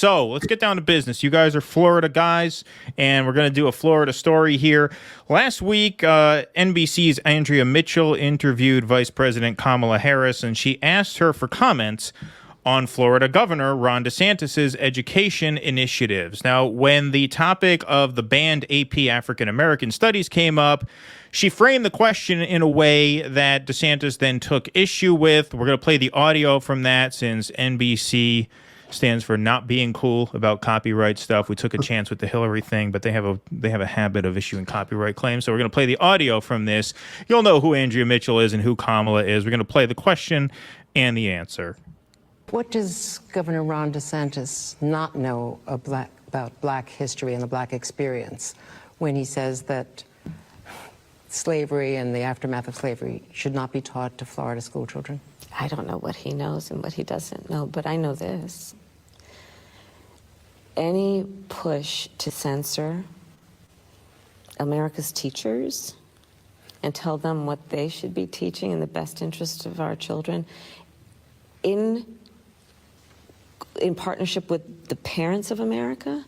So let's get down to business. You guys are Florida guys, and we're going to do a Florida story here. Last week, NBC's Andrea Mitchell interviewed Vice President Kamala Harris, and she asked her for comments on Florida Governor Ron DeSantis' education initiatives. Now, when the topic of the banned AP African American Studies came up, she framed the question in a way that DeSantis then took issue with. We're going to play the audio from that since NBC stands for not being cool about copyright stuff. We took a chance with the Hillary thing, but they have a habit of issuing copyright claims. So we're going to play the audio from this. You'll know who Andrea Mitchell is and who Kamala is. We're going to play the question and the answer. What does Governor Ron DeSantis not know about black history and the black experience when he says that slavery and the aftermath of slavery should not be taught to Florida school children? I don't know what he knows and what he doesn't know, but I know this. Any push to censor America's teachers and tell them what they should be teaching in the best interest of our children in partnership with the parents of America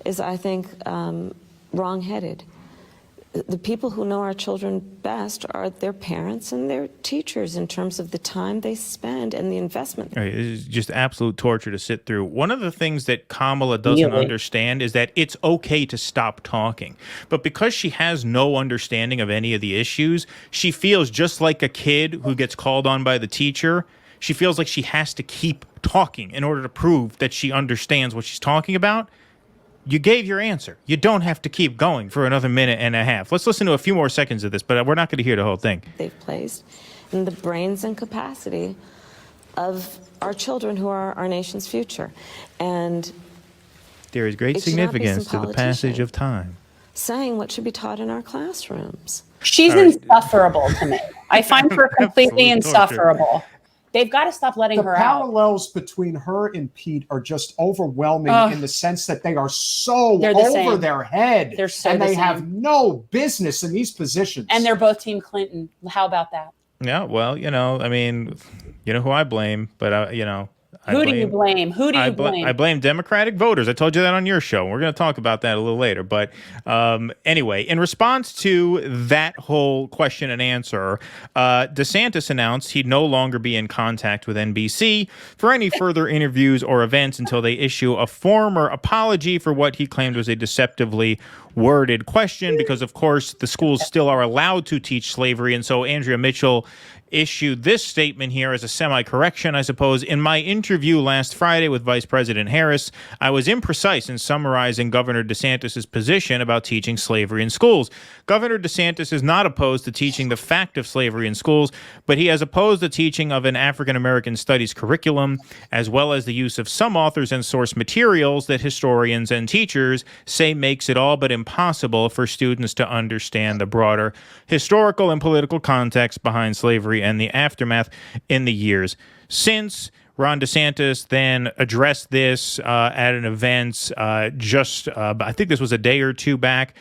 is, I think, wrong-headed. The people who know our children best are their parents and their teachers in terms of the time they spend and the investment. Right, it is just absolute torture to sit through. One of the things that Kamala doesn't understand is that it's okay to stop talking. But because she has no understanding of any of the issues, she feels just like a kid who gets called on by the teacher. She feels like she has to keep talking in order to prove that she understands what she's talking about. You gave your answer. You don't have to keep going for another minute and a half. Let's listen to a few more seconds of this, but we're not going to hear the whole thing. They've placed in the brains and capacity of our children who are our nation's future. And there is great significance to the passage of time. Saying what should be taught in our classrooms. She's insufferable to me. I find her completely insufferable. They've got to stop letting her out. The parallels between her and Pete are just overwhelming in the sense that they are so over their head. They're so and they have no business in these positions. And they're both Team Clinton. How about that? Yeah, well, I mean, you know who I blame, but, Who do you blame? Who do you blame? I blame Democratic voters. I told you that on your show. We're going to talk about that a little later. But anyway, in response to that whole question and answer, DeSantis announced he'd no longer be in contact with NBC for any further interviews or events until they issue a formal apology for what he claimed was a deceptively worded question, because, of course, the schools still are allowed to teach slavery. And so Andrea Mitchell issued this statement here as a semi-correction, I suppose. In my interview last Friday with Vice President Harris, I was imprecise in summarizing Governor DeSantis' position about teaching slavery in schools. Governor DeSantis is not opposed to teaching the fact of slavery in schools, but he has opposed the teaching of an African American studies curriculum, as well as the use of some authors and source materials that historians and teachers say makes it all but impossible for students to understand the broader historical and political context behind slavery and the aftermath in the years since. Ron DeSantis then addressed this at an event I think this was a day or two back.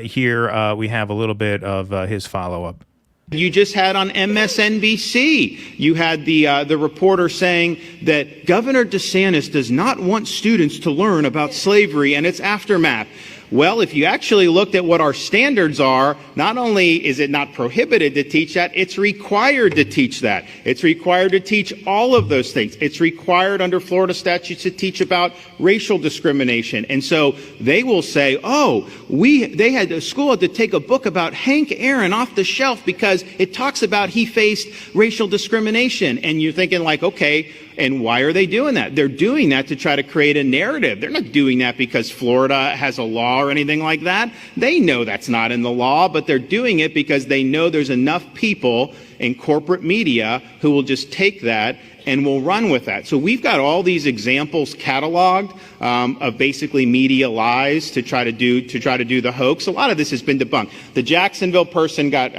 Here we have a little bit of his follow-up. You just had on MSNBC, you had the reporter saying that Governor DeSantis does not want students to learn about slavery and its aftermath. Well, if you actually looked at what our standards are, not only is it not prohibited to teach that, it's required to teach that. It's required to teach all of those things. It's required under Florida statutes to teach about racial discrimination. And so they will say, the school had to take a book about Hank Aaron off the shelf because it talks about he faced racial discrimination. And you're thinking like, okay, and why are they doing that? They're doing that to try to create a narrative. They're not doing that because Florida has a law or anything like that. They know that's not in the law, but they're doing it because they know there's enough people in corporate media who will just take that and will run with that. So we've got all these examples cataloged of basically media lies to try to do the hoax. A lot of this has been debunked. The Jacksonville person got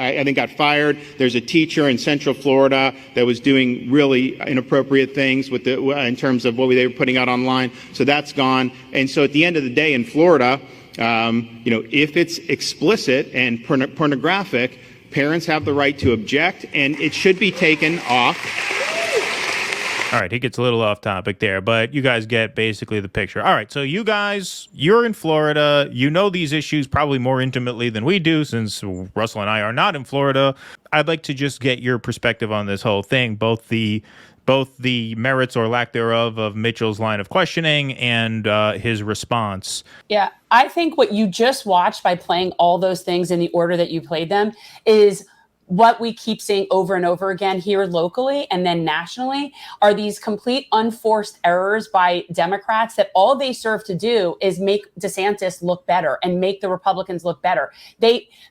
fired. There's a teacher in Central Florida that was doing really inappropriate things with in terms of what they were putting out online. So that's gone. And so at the end of the day in Florida, if it's explicit and pornographic, parents have the right to object, and it should be taken off. All right, he gets a little off topic there, but you guys get basically the picture. All right, so you guys, you're in Florida. You know these issues probably more intimately than we do, since Russell and I are not in Florida. I'd like to just get your perspective on this whole thing, both the merits or lack thereof of Mitchell's line of questioning and his response. Yeah, I think what you just watched by playing all those things in the order that you played them is what we keep seeing over and over again here locally and then nationally are these complete unforced errors by Democrats that all they serve to do is make DeSantis look better and make the Republicans look better.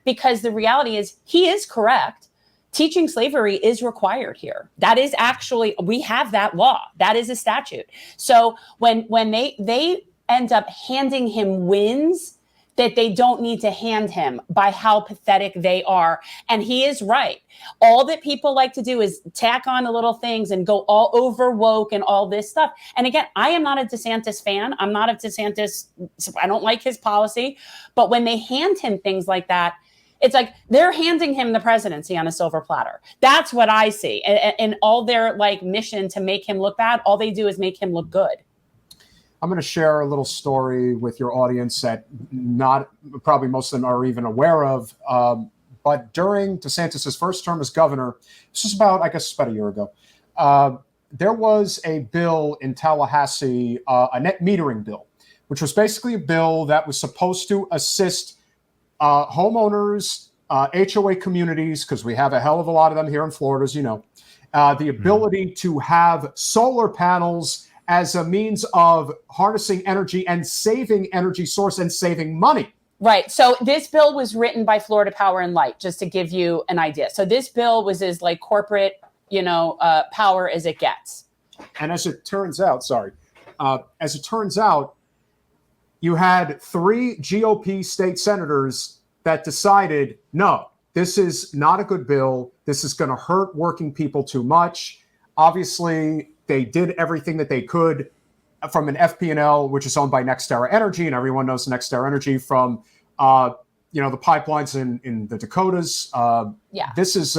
Because the reality is he is correct. Teaching slavery is required here. That is actually, we have that law. That is a statute. So when they end up handing him wins that they don't need to hand him by how pathetic they are. And he is right. All that people like to do is tack on the little things and go all over woke and all this stuff. And again, I am not a DeSantis fan. I'm not a DeSantis. I don't like his policy. But when they hand him things like that, it's like they're handing him the presidency on a silver platter. That's what I see. And all their like mission to make him look bad, all they do is make him look good. I'm going to share a little story with your audience that not probably most of them are even aware of. But during DeSantis' first term as governor, this is about a year ago, there was a bill in Tallahassee, a net metering bill, which was basically a bill that was supposed to assist homeowners, HOA communities, because we have a hell of a lot of them here in Florida, as you know, the ability to have solar panels as a means of harnessing energy and saving energy source and saving money. Right. So this bill was written by Florida Power and Light, just to give you an idea. So this bill was as like corporate, power as it gets. And as it turns out, you had 3 GOP state senators that decided, no, this is not a good bill. This is going to hurt working people too much. Obviously, they did everything that they could from an FP&L, which is owned by NextEra Energy, and everyone knows NextEra Energy from, the pipelines in the Dakotas. This is,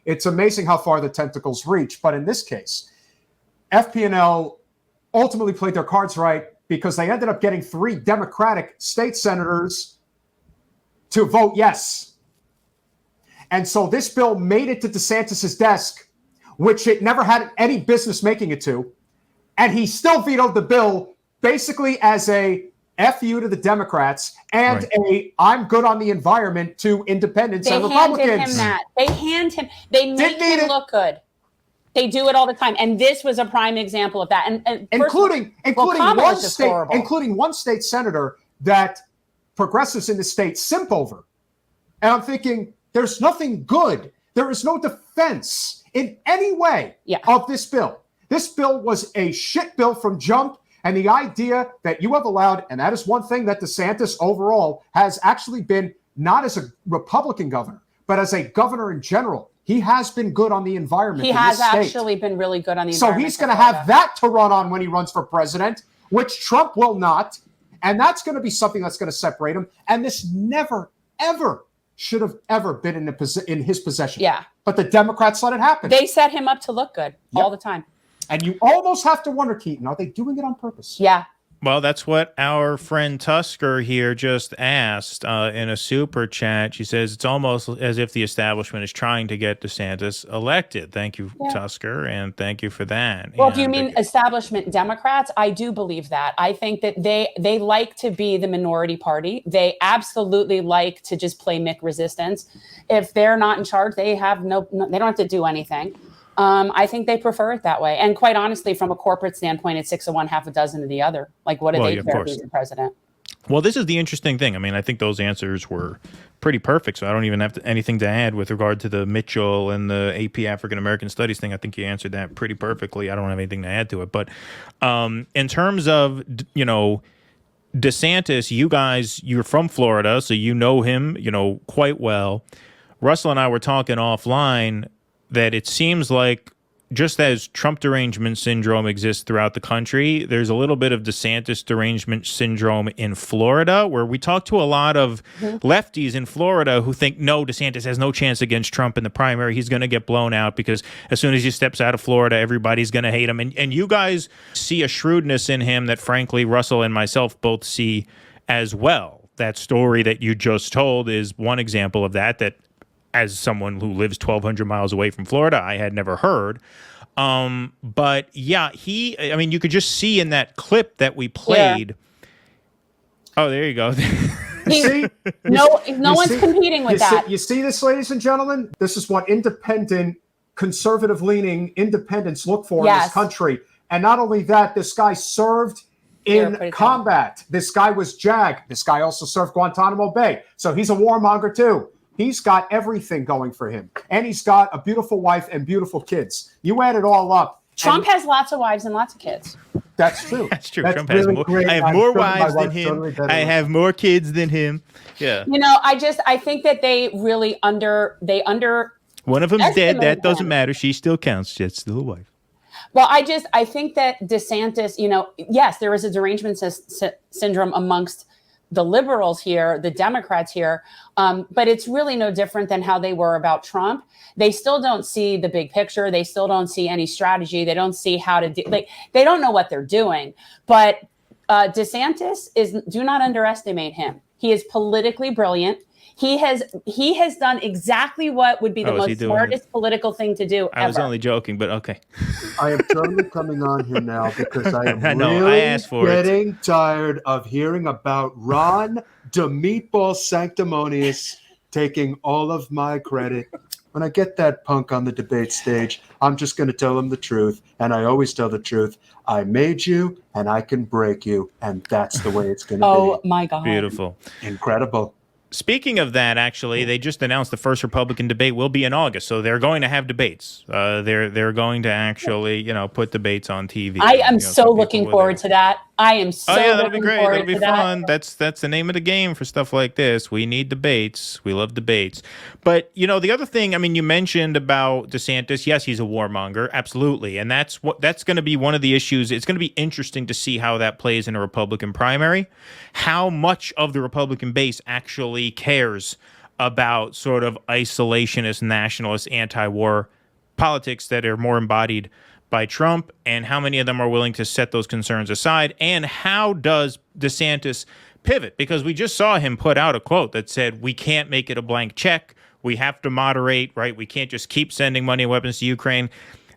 it's amazing how far the tentacles reach. But in this case, FP&L ultimately played their cards right because they ended up getting 3 Democratic state senators to vote yes. And so this bill made it to DeSantis' desk, which it never had any business making it to. And he still vetoed the bill basically as a FU to the Democrats and I'm good on the environment to independents and Republicans. They make him look good. They do it all the time. And this was a prime example of that. And including one state senator that progressives in the state simp over. And I'm thinking, there's nothing good. There is no defense in any way of this bill. This bill was a shit bill from jump. And the idea that you have allowed, and that is one thing that DeSantis overall has actually been, not as a Republican governor, but as a governor in general. He has been good on the environment. He has actually been really good on the environment. So he's going to have that to run on when he runs for president, which Trump will not. And that's going to be something that's going to separate him. And this never, ever should have ever been in his possession. Yeah. But the Democrats let it happen. They set him up to look good all the time. And you almost have to wonder, Keaton, are they doing it on purpose? Yeah. Well, that's what our friend Tusker here just asked in a super chat. She says it's almost as if the establishment is trying to get DeSantis elected. Thank you, Tusker, and thank you for that. Well, do you mean establishment Democrats? I do believe that. I think that they like to be the minority party. They absolutely like to just play Mick resistance. If they're not in charge, they have they don't have to do anything. I think they prefer it that way. And quite honestly, from a corporate standpoint, it's 6 of one, half a dozen of the other. Like, what do they care who's the president? Well, this is the interesting thing. I mean, I think those answers were pretty perfect, so I don't even have anything to add with regard to the Mitchell and the AP African American Studies thing. I think you answered that pretty perfectly. I don't have anything to add to it. But in terms of, DeSantis, you're from Florida, so you know him, quite well. Russell and I were talking offline that it seems like just as Trump derangement syndrome exists throughout the country, there's a little bit of DeSantis derangement syndrome in Florida, where we talk to a lot of lefties in Florida who think, no, DeSantis has no chance against Trump in the primary. He's going to get blown out because as soon as he steps out of Florida, everybody's going to hate him. And you guys see a shrewdness in him that, frankly, Russell and myself both see as well. That story that you just told is one example of that as someone who lives 1,200 miles away from Florida, I had never heard. But yeah, you could just see in that clip that we played. Yeah. Oh, there you go. No one's competing with that. You see this, ladies and gentlemen? This is what independent, conservative-leaning independents look for in this country. And not only that, this guy served in combat. This guy was JAG. This guy also served Guantanamo Bay. So he's a warmonger too. He's got everything going for him. And he's got a beautiful wife and beautiful kids. You add it all up. Trump has lots of wives and lots of kids. That's true. That's true. That's Trump really has more. great. I have more wives than him. I have more kids than him. Yeah. I think that they really One of them's dead. That doesn't matter. She still counts. She's still a wife. Well, I think that DeSantis, yes, there is a derangement syndrome amongst the liberals here, the Democrats here, but it's really no different than how they were about Trump. They still don't see the big picture. They still don't see any strategy. They don't see how to do. They don't know what they're doing. But DeSantis do not underestimate him. He is politically brilliant. He has done exactly what would be the most smartest political thing to do ever. I was only joking, but okay. I am totally coming on here now because I am getting tired of hearing about Ron the Meatball Sanctimonious taking all of my credit. When I get that punk on the debate stage, I'm just going to tell him the truth, and I always tell the truth. I made you, and I can break you, and that's the way it's going to be. Oh, my God. Beautiful. Incredible. Speaking of that, actually, they just announced the first Republican debate will be in August, so they're going to have debates. They're going to actually, put debates on TV. I am so looking forward to that. I am so that'll be great. forward That'll be to fun. that. That's the name of the game for stuff like this. We need debates. We love debates. But the other thing, you mentioned about DeSantis. Yes, he's a warmonger, absolutely, and that's going to be one of the issues. It's going to be interesting to see how that plays in a Republican primary. How much of the Republican base actually cares about sort of isolationist, nationalist, anti-war politics that are more embodied by Trump, and how many of them are willing to set those concerns aside, and how does DeSantis pivot? Because we just saw him put out a quote that said, we can't make it a blank check. We have to moderate, right? We can't just keep sending money and weapons to Ukraine.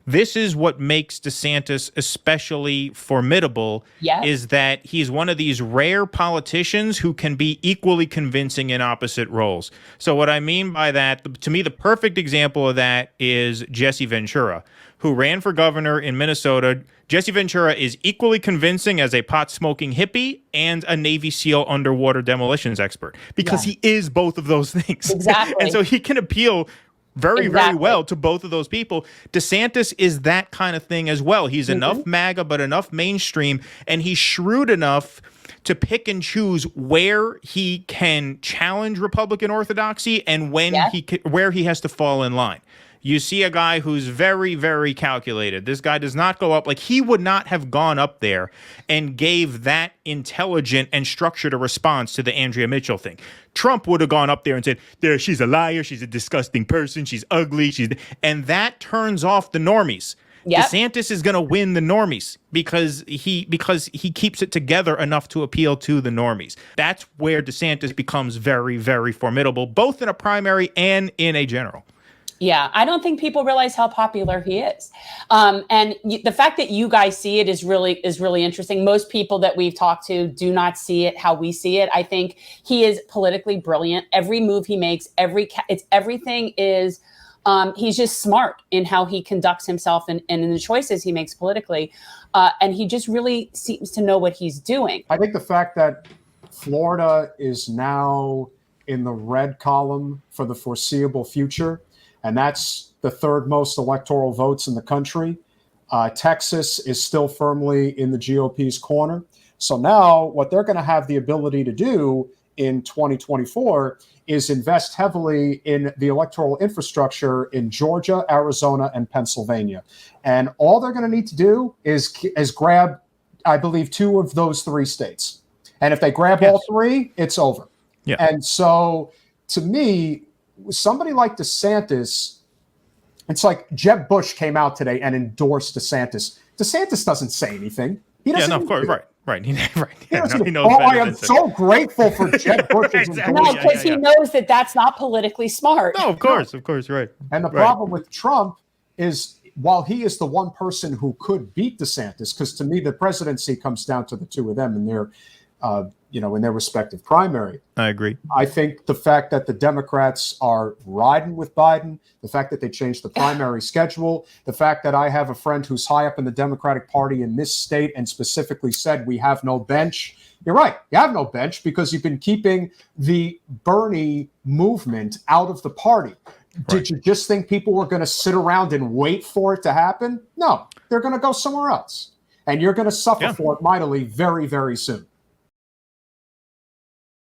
This is what makes DeSantis especially formidable, is that he's one of these rare politicians who can be equally convincing in opposite roles. So what I mean by that, to me, the perfect example of that is Jesse Ventura, who ran for governor in Minnesota. Jesse Ventura is equally convincing as a pot-smoking hippie and a Navy SEAL underwater demolitions expert, because he is both of those things. Exactly. And so he can appeal very well to both of those people. DeSantis is that kind of thing as well. He's enough MAGA, but enough mainstream, and he's shrewd enough to pick and choose where he can challenge Republican orthodoxy and where he has to fall in line. You see a guy who's very, very calculated. This guy does not go up. He would not have gone up there and gave that intelligent and structured a response to the Andrea Mitchell thing. Trump would have gone up there and said, she's a liar. She's a disgusting person. She's ugly. And that turns off the normies. Yep. DeSantis is going to win the normies because he keeps it together enough to appeal to the normies. That's where DeSantis becomes very, very formidable, both in a primary and in a general. Yeah, I don't think people realize how popular he is. And the fact that you guys see it is really interesting. Most people that we've talked to do not see it how we see it. I think he is politically brilliant. Every move he makes, everything is, he's just smart in how he conducts himself and in the choices he makes politically. And he just really seems to know what he's doing. I think the fact that Florida is now in the red column for the foreseeable future, and that's the third most electoral votes in the country. Texas is still firmly in the GOP's corner. So now what they're going to have the ability to do in 2024 is invest heavily in the electoral infrastructure in Georgia, Arizona, and Pennsylvania. And all they're going to need to do is grab, I believe, 2 of those 3 states. And if they grab all 3, it's over. Yeah. And so, to me, somebody like DeSantis, it's like Jeb Bush came out today and endorsed DeSantis. DeSantis doesn't say anything. He doesn't. Yeah, no, of course, right. Right. He knows knows I am so grateful for Jeb Bush's Exactly. No, endorsement. because he knows that that's not politically smart. No, of course, right. And the problem with Trump is, while he is the one person who could beat DeSantis, because to me the presidency comes down to the 2 of them in their, in their respective primary. I agree. I think the fact that the Democrats are riding with Biden, the fact that they changed the primary schedule, the fact that I have a friend who's high up in the Democratic Party in this state and specifically said we have no bench. You're right. You have no bench because you've been keeping the Bernie movement out of the party. Right. Did you just think people were going to sit around and wait for it to happen? No, they're going to go somewhere else. And you're going to suffer for it mightily very, very soon.